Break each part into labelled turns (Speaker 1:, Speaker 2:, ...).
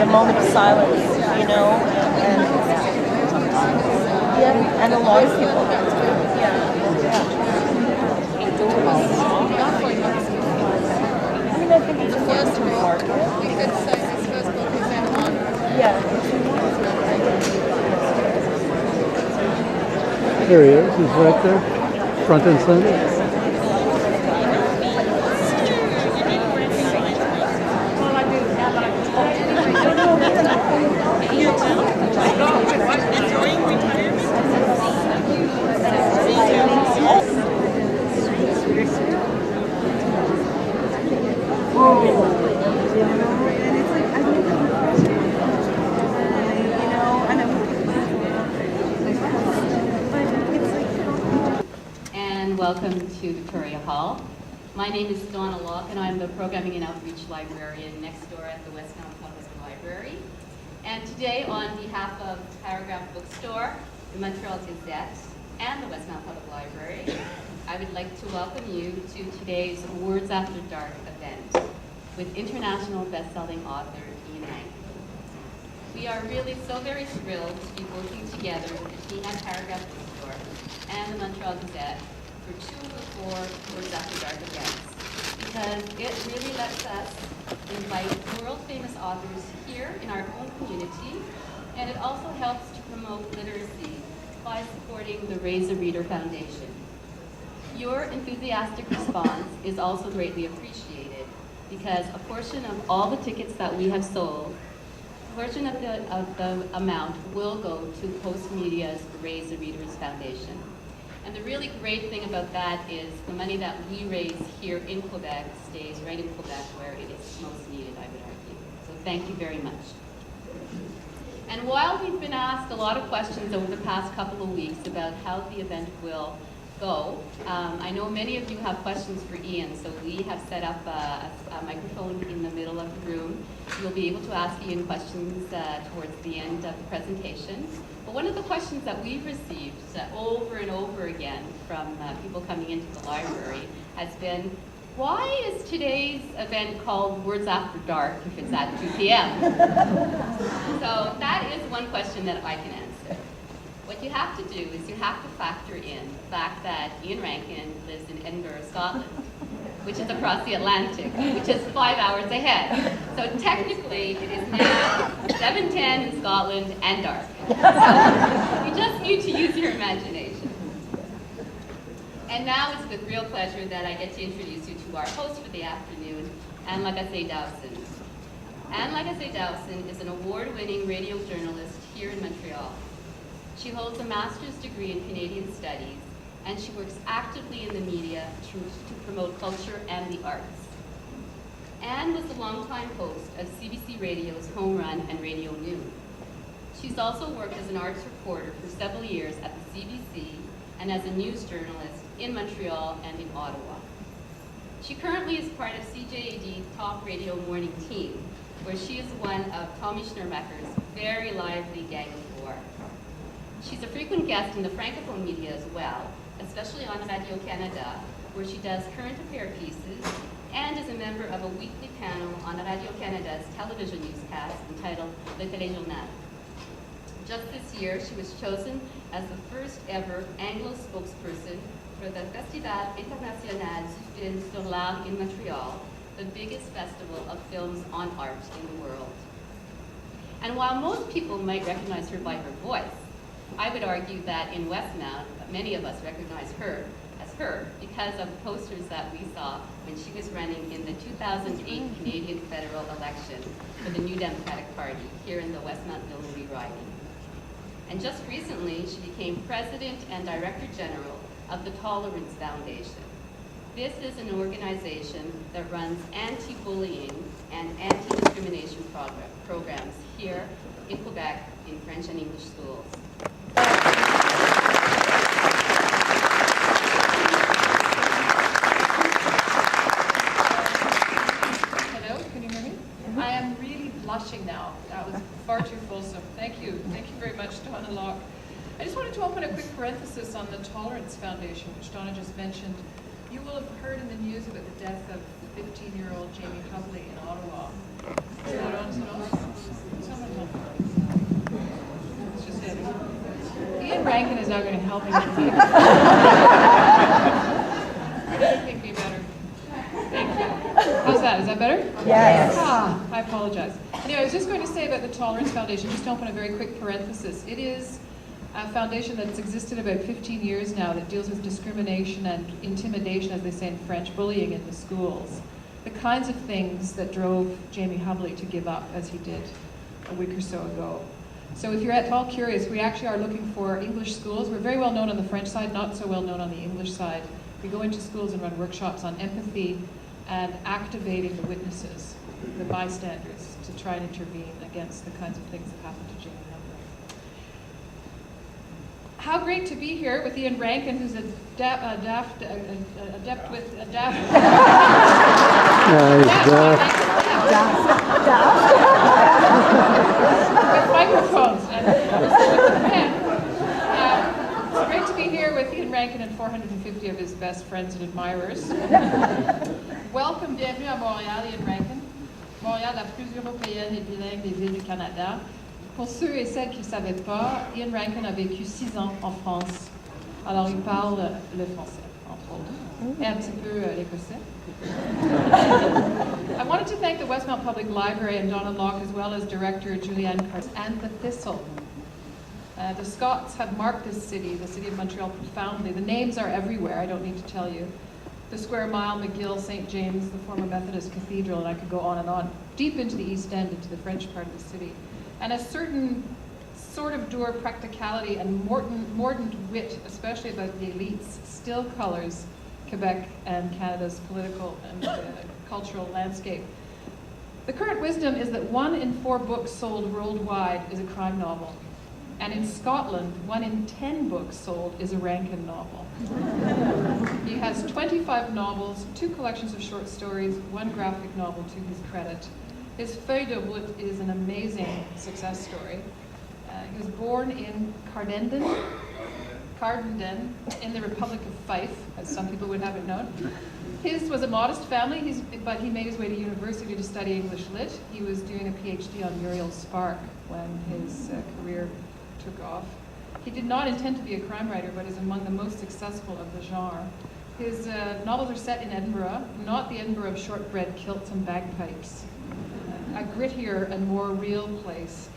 Speaker 1: a moment of silence, you know, and yeah, and a lot of people. I mean, I think it's a first market.
Speaker 2: We could say his first book is M1.
Speaker 1: Yeah.
Speaker 3: There he is. He's right there, front and center.
Speaker 4: And welcome to Victoria Hall. My name is Donna Locke, and I'm the Programming and Outreach Librarian next door at the Westmount Public Library. And today, on behalf of Paragraph Bookstore, the Montreal Gazette, and the Westmount Public Library, I would like to welcome you to today's Words After Dark event with international best-selling author Ian Rankin. We are really so very thrilled to be working together with the team at Paragraph Bookstore and the Montreal Gazette for 2 of the 4 Words After Dark events, because it really lets us invite world-famous authors here in our own community, and it also helps to promote literacy by supporting the Raise a Reader Foundation. Your enthusiastic response is also greatly appreciated, because a portion of all the tickets that we have sold, a portion of the amount will go to Postmedia's Raise a Readers Foundation. And the really great thing about that is the money that we raise here in Quebec stays right in Quebec where it is most needed, I would argue. So thank you very much. And while we've been asked a lot of questions over the past couple of weeks about how the event will go, I know many of you have questions for Ian, so we have set up a microphone in the middle of the room. You'll be able to ask Ian questions towards the end of the presentation. But one of the questions that we've received over and over again from people coming into the library has been, why is today's event called Words After Dark if it's at 2 p.m.? So that is one question that I can answer. What you have to do is you have to factor in the fact that Ian Rankin lives in Edinburgh, Scotland, which is across the Atlantic, which is 5 hours ahead. So technically, it is now 7:10 in Scotland and dark. So you just need to use your imagination. And now it's with real pleasure that I get to introduce you to our host for the afternoon, Anne Lagacé Dowson. Anne Lagacé Dowson is an award-winning radio journalist here in Montreal. She holds a master's degree in Canadian Studies, and she works actively in the media to promote culture and the arts. Anne was the longtime host of CBC Radio's Home Run and Radio Noon. She's also worked as an arts reporter for several years at the CBC and as a news journalist in Montreal and in Ottawa. She currently is part of CJAD's Talk Radio Morning Team, where she is one of Tommy Schnermecker's very lively Gang of Four. She's a frequent guest in the Francophone media as well, especially on Radio Canada, where she does current affair pieces, and is a member of a weekly panel on Radio Canada's television newscast entitled Le Téléjournal. Just this year, she was chosen as the first ever Anglo spokesperson for the Festival International du Film sur l'Art in Montreal, the biggest festival of films on art in the world. And while most people might recognize her by her voice, I would argue that in Westmount, many of us recognize her as her because of the posters that we saw when she was running in the 2008 Canadian federal election for the New Democratic Party here in the Westmount-Ville riding. And just recently, she became President and Director General of the Tolerance Foundation. This is an organization that runs anti-bullying and anti-discrimination programs here in Quebec in French and English schools.
Speaker 2: Hello, can you hear me? I am really blushing now. That was far too fulsome. Thank you. Thank you very much, Donna Locke. I just wanted to open a quick parenthesis on the Tolerance Foundation, which Donna just mentioned. You will have heard in the news about the death of 15-year-old Jamie Hubley in Ottawa. Is that on? Someone help me. It's just it. Ian Rankin is now going to help me with the Make me better. Thank you. How's that? Is that better?
Speaker 1: Yes.
Speaker 2: I apologize. Anyway, I was just going to say about the Tolerance Foundation, just to open a very quick parenthesis. It is a foundation that's existed about 15 years now that deals with discrimination and intimidation, as they say in French, bullying in the schools. The kinds of things that drove Jamie Hubley to give up as he did a week or so ago. So if you're at all curious, we actually are looking for English schools. We're very well known on the French side, not so well known on the English side. We go into schools and run workshops on empathy and activating the witnesses, the bystanders, to try and intervene against the kinds of things that happen to Jamie Hubley. How great to be here with Ian Rankin, who's a adept with microphones and with a pen. It's great to be here with Ian Rankin and 450 of his best friends and admirers. Welcome, bienvenue à Montréal, Ian Rankin. Montréal, la plus européenne et bilingue des villes du Canada. Pour ceux et celles qui ne savaient pas, Ian Rankin a vécu 6 ans en France. Alors il parle le français, entre autres, et un petit peu l'écossais. I wanted to thank the Westmount Public Library and Donna Locke, as well as director Julianne Cars and the Thistle. The Scots have marked this city, the city of Montreal, profoundly. The names are everywhere, I don't need to tell you. The Square Mile, McGill, St. James, the former Methodist Cathedral, and I could go on, deep into the East End, into the French part of the city. And a certain sort of dour practicality and mordant wit, especially about the elites, still colors Quebec and Canada's political and cultural landscape. The current wisdom is that 1 in 4 books sold worldwide is a crime novel. And in Scotland, 1 in 10 books sold is a Rankin novel. He has 25 novels, 2 collections of short stories, 1 graphic novel to his credit. His feuille de route is an amazing success story. He was born in Cardenden, in the Republic of Fife, as some people would have it known. His was a modest family, but he made his way to university to study English Lit. He was doing a PhD on Muriel Spark when his career took off. He did not intend to be a crime writer, but is among the most successful of the genre. His novels are set in Edinburgh, not the Edinburgh of shortbread kilts and bagpipes. A grittier and more real place.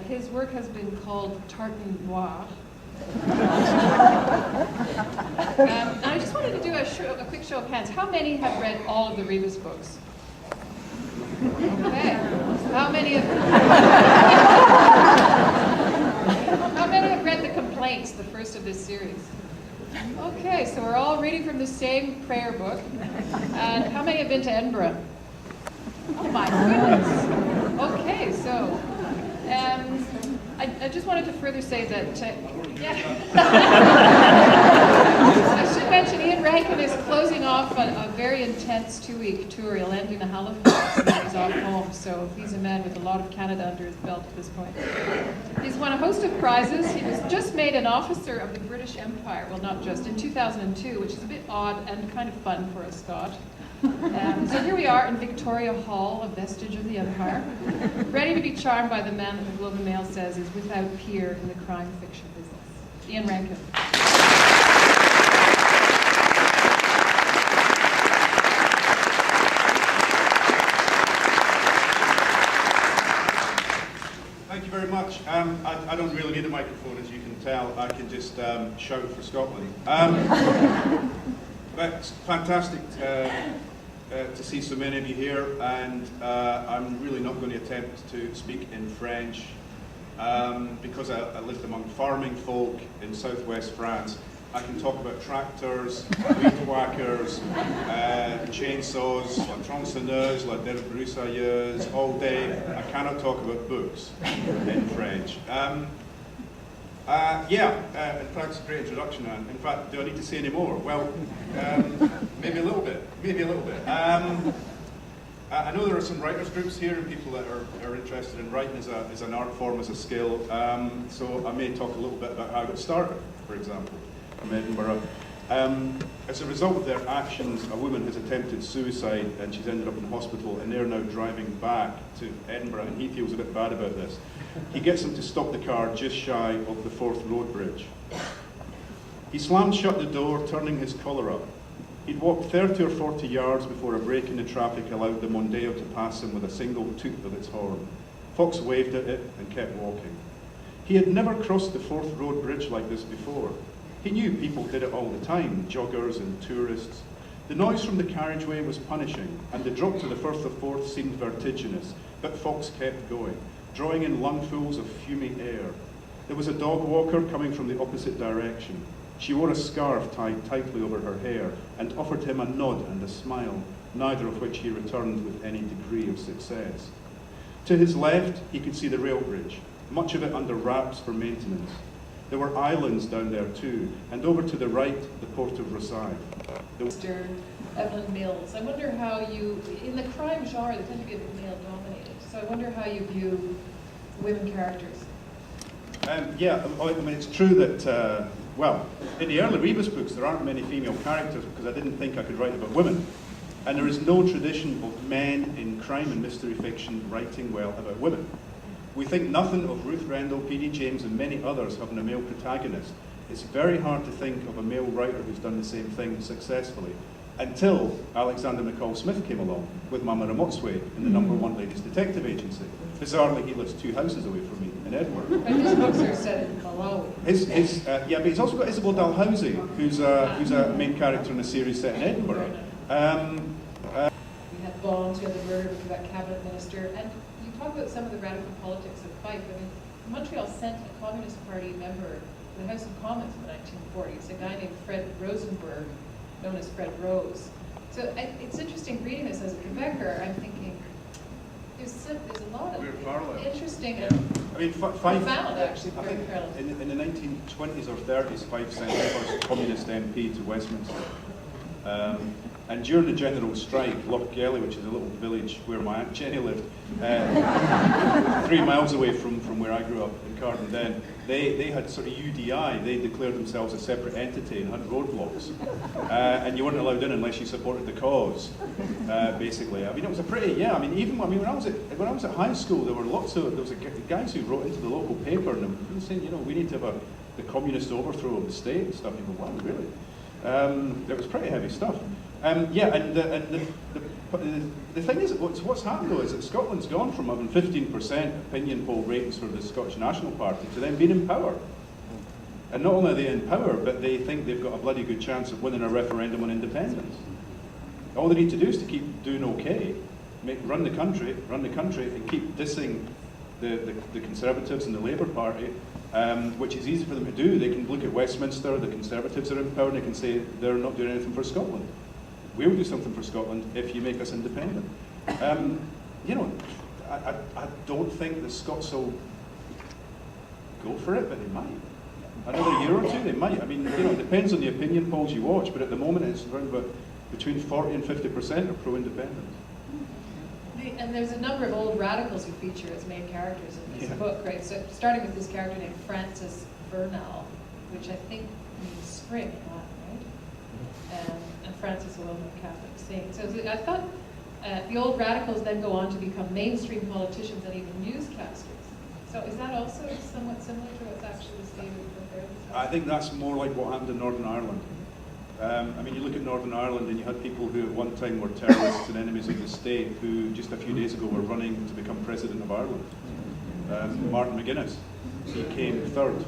Speaker 2: His work has been called Tartan Noir. And I just wanted to do a quick show of hands. How many have read all of the Rebus books? Okay. How many have read The Complaints, the first of this series? Okay, so we're all reading from the same prayer book. And how many have been to Edinburgh? Oh my goodness. Okay, so I just wanted to further say that, I should mention Ian Rankin is closing off a very intense 2-week tour. He'll end in Halifax and then he's off home, so he's a man with a lot of Canada under his belt at this point. He's won a host of prizes. He was just made an officer of the British Empire, well not just, in 2002, which is a bit odd and kind of fun for a Scot. So here we are in Victoria Hall, a vestige of the Empire, ready to be charmed by the man that the Globe and Mail says is without peer in the crime fiction business. Ian Rankin.
Speaker 5: Thank you very much. I don't really need a microphone, as you can tell. I can just shout for Scotland. But it's fantastic to see so many of you here, and I'm really not going to attempt to speak in French because I lived among farming folk in southwest France. I can talk about tractors, weed whackers, chainsaws, la tronçonneuse, la débroussailleuse, all day. I cannot talk about books in French. In fact, it's a great introduction. In fact, do I need to say any more? Well, maybe a little bit. I know there are some writers groups here and people that are interested in writing as an art form, as a skill. So I may talk a little bit about how I got started, for example, from Edinburgh. As a result of their actions, a woman has attempted suicide and she's ended up in hospital, and they're now driving back to Edinburgh, and he feels a bit bad about this. He gets them to stop the car just shy of the Forth Road Bridge. He slammed shut the door, turning his collar up. He'd walked 30 or 40 yards before a break in the traffic allowed the Mondeo to pass him with a single toot of its horn. Fox waved at it and kept walking. He had never crossed the Forth Road Bridge like this before. He knew people did it all the time, joggers and tourists. The noise from the carriageway was punishing, and the drop to the Firth of Forth seemed vertiginous, but Fox kept going, drawing in lungfuls of fuming air. There was a dog walker coming from the opposite direction. She wore a scarf tied tightly over her hair and offered him a nod and a smile, neither of which he returned with any degree of success. To his left, he could see the rail bridge, much of it under wraps for maintenance. There were islands down there too, and over to the right, the port of Rosyth.
Speaker 2: Mr. Evelyn Mills, I wonder how you, in the crime genre, they tend to be a bit male-dominated, so I wonder how you view women characters.
Speaker 5: Yeah, I mean, it's true that, well, in the early Rebus books, there aren't many female characters because I didn't think I could write about women. And there is no tradition of men in crime and mystery fiction writing well about women. We think nothing of Ruth Rendell, P.D. James, and many others having a male protagonist. It's very hard to think of a male writer who's done the same thing successfully, until Alexander McCall Smith came along with Mama Ramotswe in the #1 Ladies Detective Agency. Bizarrely, he lives 2 houses away from me in Edinburgh.
Speaker 2: But his books are set in Malawi.
Speaker 5: Yeah, but he's also got Isabel Dalhousie, who's a main character in a series set in Edinburgh.
Speaker 2: We had Bonds, we had the murder of that cabinet minister, and you talk about some of the radical politics of Fife. I mean, Montreal sent a Communist Party member to the House of Commons in the 1940s, a guy named Fred Rosenberg, known as Fred Rose. So it's interesting reading this as a Quebecer. I'm thinking there's a lot of interesting and
Speaker 5: I mean, Fife,
Speaker 2: profound, actually,
Speaker 5: I think
Speaker 2: parallels.
Speaker 5: in the 1920s or 30s, Fife sent the first communist MP to Westminster. And during the general strike, Lochgelly, which is a little village where my Aunt Jenny lived, 3 miles away from where I grew up in Cardendon, they had sort of UDI. They declared themselves a separate entity and had roadblocks. And you weren't allowed in unless you supported the cause, basically. I mean, it was a pretty, yeah, I mean, when I was at high school, there was guys who wrote into the local paper and they were saying, you know, we need to have the communist overthrow of the state and stuff. You go, wow, really? It was pretty heavy stuff. Yeah, and the thing is, what's happened though is that Scotland's gone from having 15% opinion poll ratings for the Scottish National Party to them being in power. And not only are they in power, but they think they've got a bloody good chance of winning a referendum on independence. All they need to do is to keep doing okay, run the country, and keep dissing the Conservatives and the Labour Party, which is easy for them to do. They can look at Westminster, the Conservatives are in power, and they can say they're not doing anything for Scotland. We'll do something for Scotland if you make us independent. You know, I don't think the Scots will go for it, but they might. Another year or two, they might. I mean, you know, it depends on the opinion polls you watch, but at the moment it's around about between 40 and 50% are pro-independence.
Speaker 2: And there's a number of old radicals who feature as main characters in this book, right? So starting with this character named Francis Vernal, which I think means spring in Latin, right? And Francis, a well-known Catholic saint. So I thought the old radicals then go on to become mainstream politicians and even newscasters. So is that also somewhat similar to what's actually stated in the
Speaker 5: I think that's more like what happened in Northern Ireland. I mean, you look at Northern Ireland and you had people who at one time were terrorists and enemies of the state who just a few days ago were running to become president of Ireland. Martin McGuinness, he came third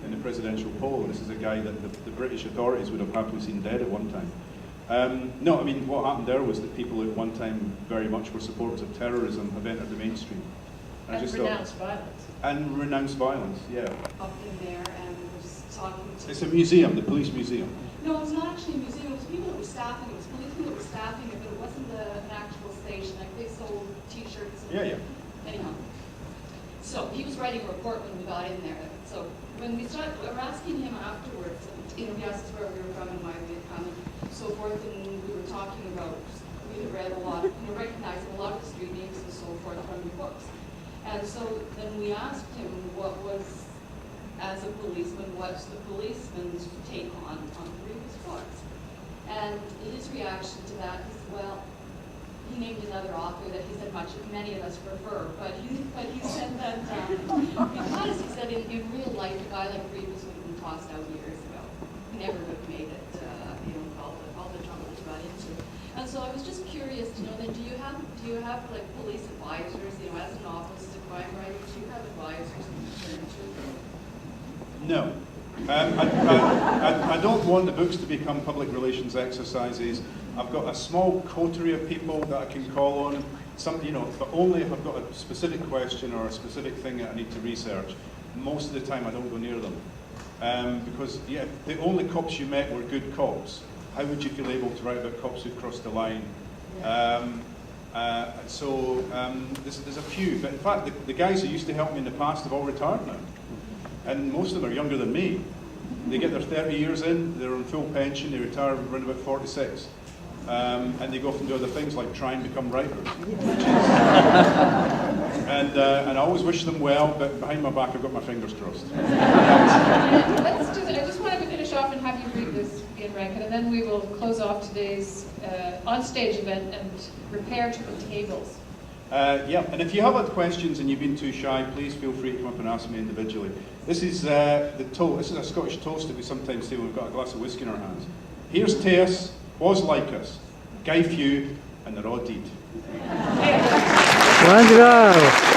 Speaker 5: in the presidential poll. This is a guy that the British authorities would have happily seen dead at one time. No, I mean, what happened there was that people who at one time very much were supporters of terrorism have entered the mainstream.
Speaker 2: And renounced violence.
Speaker 5: And renounced violence, yeah.
Speaker 1: Up in there and was talking to...
Speaker 5: It's a museum, the police museum.
Speaker 1: No, it was not actually a museum. It was people that were staffing it. It was policemen that were staffing it, but it wasn't an actual station. Like they sold T-shirts.
Speaker 5: Yeah.
Speaker 1: Anyhow. So he was writing a report when we got in there. So when we were asking him afterwards, you know, he asked us where we were from and why we had come and so forth, and we were talking about, we had read a lot, you know, recognizing a lot of the street names and so forth from your books. And so then we asked him what was as a policeman, what's the policeman's take on grievous courts? And his reaction to that is, well, he named another author that he said many of us prefer, but he said that because he said in real life a guy like Grievous would have been tossed out years ago. He never would have made it, with all the trouble he got into. And so I was just curious to know that do you have like police advisors, as an office as a crime writer, do you have advisors you turn to?
Speaker 5: No. I don't want the books to become public relations exercises. I've got a small coterie of people that I can call on, but only if I've got a specific question or a specific thing that I need to research. Most of the time I don't go near them. Because the only cops you met were good cops. How would you feel able to write about cops who've crossed the line? There's a few, but in fact the guys who used to help me in the past have all retired now. And most of them are younger than me. They get their 30 years in, they're on full pension, they retire around about 46. And they go off and do other things like try and become writers. And I always wish them well, but behind my back I've got my fingers crossed.
Speaker 2: I just wanted to finish off and have you read this, Ian Rankin, and then we will close off today's on-stage event and repair to the tables.
Speaker 5: And if you have had questions and you've been too shy, please feel free to come up and ask me individually. This is This is a Scottish toast that we sometimes say when we've got a glass of whiskey in our hands. Here's to us, was like us, Guy Few, and the raw deed.
Speaker 3: Wonderful.